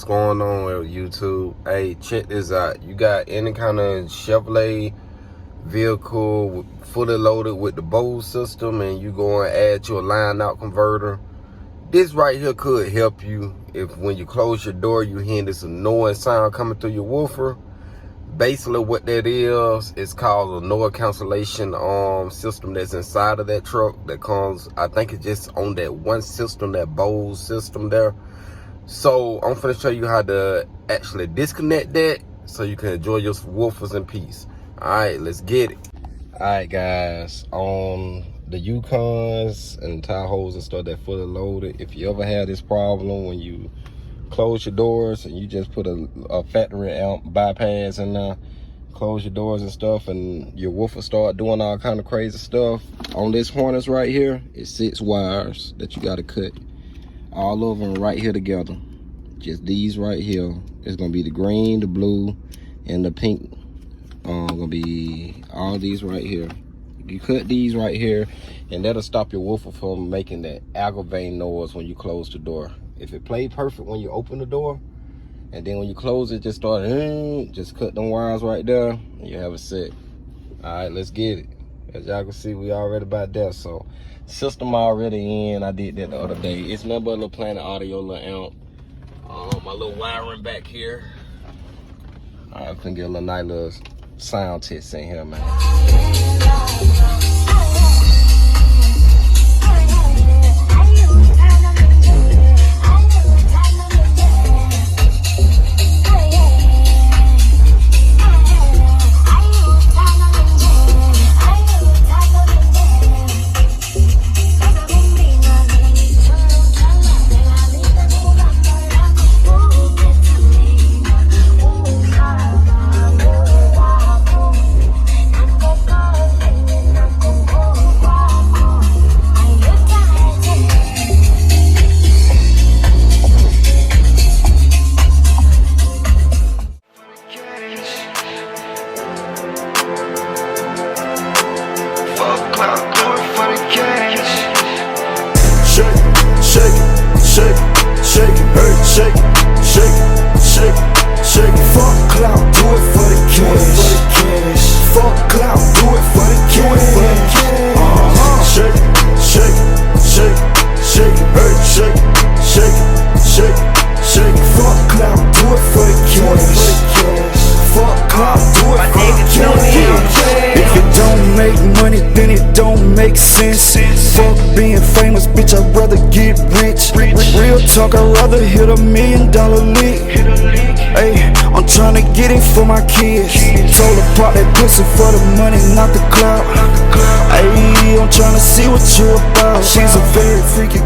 going on with YouTube? Hey, check this out. You got any kind of Chevrolet vehicle fully loaded with the Bose system and you go and add your line out converter, this right here could help you. If when you close your door you hear this annoying sound coming through your woofer, basically what that is, it's called a noise cancellation system that's inside of that truck that comes, I think it's just on that one system, that Bose system there. So I'm finna show you how to actually disconnect that so you can enjoy your woofers in peace. All right, let's get it. All right, guys, on the Yukons and Tahoes and stuff that fully loaded, if you ever had this problem when you close your doors and you just put a factory amp bypass in there, close your doors and stuff, and your woofer start doing all kind of crazy stuff, on this harness right here, it's 6 wires that you got to cut, all of them right here together. Just these right here. It's gonna be the green, the blue, and the pink. Gonna be all these right here. You cut these right here, and that'll stop your woofer from making that aggravating noise when you close the door. If it played perfect when you open the door, and then when you close it, just start, just cut them wires right there, and you have it set. All right, let's get it. As y'all can see, we already about there. So, system already in. I did that the other day. It's nothing but a little Planet Audio little amp. My little wiring back here. All right, I can get a little nice little sound test in here, man. Shake, fuck clout, do it for the cash. Fuck clout, do it for the cash. Shake, fuck clout, do it for the cash. Fuck clout, do it for the cash. If it don't make money, then it don't make sense. Fuck being famous, bitch, I'd rather get rich. Real talk, I'd rather hit $1 million lick. Ay, I'm tryna get it for my kids. Told her pop that pussy for the money, not the clout. Ay, I'm tryna see what you about. She's a very freaky